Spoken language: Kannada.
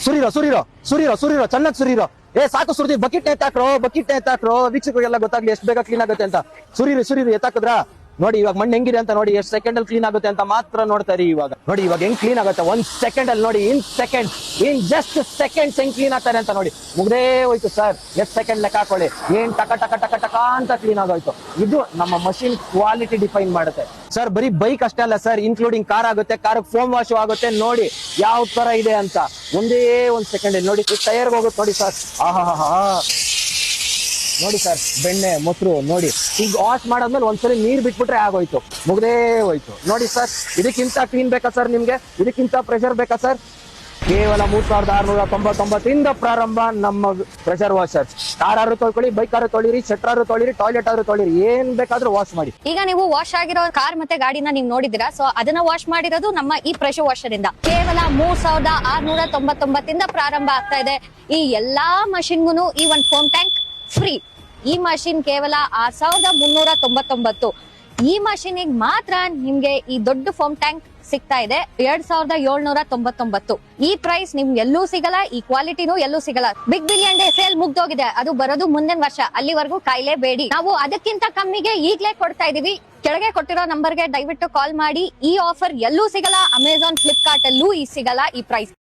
ಸುರಿರೋ ಸುರಿರೋ ಸುರಿರೋ ಸುರಿರೋ ಚೆನ್ನಾಗಿ ಸುರಿರೋ. ಸಾಕು ಸುರಿದಿ, ಬಕೆಟ್ ಎತ್ತಾಕ್ರೋ ವೀಕ್ಷಕರಿಗೆಲ್ಲ ಗೊತ್ತಾಗ್ಲಿ ಎಷ್ಟು ಬೇಗ ಕ್ಲೀನ್ ಆಗುತ್ತೆ ಅಂತ. ಸುರಿರಿ ಎತ್ತಾಕಿದ್ರ ನೋಡಿ ಇವಾಗ ಮಣ್ಣು ಹೆಂಗಿದೆ ಅಂತ ನೋಡಿ, ಎಷ್ಟು ಸೆಕೆಂಡ್ ಅಲ್ಲಿ ಕ್ಲೀನ್ ಆಗುತ್ತೆ ಅಂತ ಮಾತ್ರ ನೋಡ್ತಾ ಇರಿ. ಇವಾಗ ನೋಡಿ ಇವಾಗ ಹೆಂಗ್ ಕ್ಲೀನ್ ಆಗುತ್ತೆ 1 ಸೆಕೆಂಡ್ ಅಲ್ಲಿ ನೋಡಿ. ಇನ್ ಜಸ್ಟ್ ಸೆಕೆಂಡ್ಸ್ ಹೆಂಗ್ ಕ್ಲೀನ್ ಆಗ್ತಾರೆ ಅಂತ ನೋಡಿ. ಮುಗ್ದೇ ಹೋಯ್ತು ಸರ್. ಎಷ್ಟು ಸೆಕೆಂಡ್ ಲೆಕ್ಕ ಹಾಕೊಳ್ಳಿ, ಏನ್ ಟಕ ಟಕ ಟಕ ಟಕ ಅಂತ ಕ್ಲೀನ್ ಆಗೋಯ್ತು. ಇದು ನಮ್ಮ ಮಷಿನ್ ಕ್ವಾಲಿಟಿ ಡಿಫೈನ್ ಮಾಡುತ್ತೆ ಸರ್. ಬರೀ ಬೈಕ್ ಅಷ್ಟೇ ಅಲ್ಲ ಸರ್, ಇನ್ಕ್ಲೂಡಿಂಗ್ ಕಾರ್ ಆಗುತ್ತೆ, ಕಾರ್ ಫೋಮ್ ವಾಶ್ ಆಗುತ್ತೆ. ನೋಡಿ ಯಾವ ತರ ಇದೆ ಅಂತ ಒಂದೇ 1 ಸೆಕೆಂಡ್ ನೋಡಿ. ಟೈರ್ಗೆ ಹೋಗುತ್ತೆ ನೋಡಿ ಸರ್. ನೋಡಿ ಸರ್, ಬೆಣ್ಣೆ ಮೊಸರು ನೋಡಿ. ಈಗ ವಾಶ್ ಮಾಡಾದ್ಮೇಲೆ ಒಂದ್ಸರಿ ನೀರ್ ಬಿಟ್ಬಿಟ್ರೆ ಆಗೋಯ್ತು, ಮುಗ್ದೇ ಹೋಯ್ತು. ನೋಡಿ ಸರ್, ಇದಕ್ಕಿಂತ ಕ್ಲೀನ್ ಬೇಕಾ ಸರ್ ನಿಮ್ಗೆ? ಇದಕ್ಕಿಂತ ಪ್ರೆಷರ್ ಬೇಕಾ ಸರ್? ಕೇವಲ 3699 ಪ್ರಾರಂಭ ನಮ್ಮ ಪ್ರೆಷರ್ ವಾಷರ್. ಕಾರು ತೊಳ್ಕೊಳ್ಳಿ, ಬೈಕ್ ಆರು ತೊಳಿರಿ, ಶೆಟ್ರಾರು ತೊಳಿರಿ, ಟಾಯ್ಲೆಟ್ ಆದ್ರೂ ತೊಳಿರಿ, ಏನ್ ಬೇಕಾದ್ರೂ ವಾಶ್ ಮಾಡಿ. ಈಗ ನೀವು ವಾಶ್ ಆಗಿರೋ ಕಾರ್ ಮತ್ತೆ ಗಾಡಿನ ನೀವು ನೋಡಿದಿರಾ. ಸೊ ಅದನ್ನ ವಾಶ್ ಮಾಡಿರೋದು ನಮ್ಮ ಈ ಪ್ರೆಷರ್ ವಾಷರ್ ಇಂದ. ಕೇವಲ 3699 ಪ್ರಾರಂಭ ಆಗ್ತಾ ಇದೆ. ಈ ಎಲ್ಲಾ ಮಷಿನ್ಗೂ ಈ ಒಂದು ಫೋಮ್ ಟ್ಯಾಂಕ್ ಫ್ರೀ. ಈ ಮಷಿನ್ ಕೇವಲ 6399. ಈ ಮಷಿನ್ ಮಾತ್ರ ನಿಮ್ಗೆ ಈ ದೊಡ್ಡ ಫೋಮ್ ಟ್ಯಾಂಕ್ ಸಿಗ್ತಾ ಇದೆ 2799. ಈ ಪ್ರೈಸ್ ನಿಮ್ಗೆ ಎಲ್ಲೂ ಸಿಗಲ್ಲ, ಈ ಕ್ವಾಲಿಟಿನೂ ಎಲ್ಲೂ ಸಿಗಲ್ಲ. ಬಿಗ್ ಬಿಲಿಯನ್ ಡೇ ಸೇಲ್ ಮುಗ್ದೋಗಿದೆ, ಅದು ಬರೋದು ಮುಂದಿನ ವರ್ಷ. ಅಲ್ಲಿವರೆಗೂ ಕಾಯ್ಲೇಬೇಡಿ. ನಾವು ಅದಕ್ಕಿಂತ ಕಮ್ಮಿಗೆ ಈಗ್ಲೇ ಕೊಡ್ತಾ ಇದೀವಿ. ಕೆಳಗೆ ಕೊಟ್ಟಿರೋ ನಂಬರ್ಗೆ ದಯವಿಟ್ಟು ಕಾಲ್ ಮಾಡಿ. ಈ ಆಫರ್ ಎಲ್ಲೂ ಸಿಗಲ್ಲ, ಅಮೆಜಾನ್, ಫ್ಲಿಪ್ಕಾರ್ಟ್ ಅಲ್ಲೂ ಸಿಗಲ್ಲ ಈ ಪ್ರೈಸ್.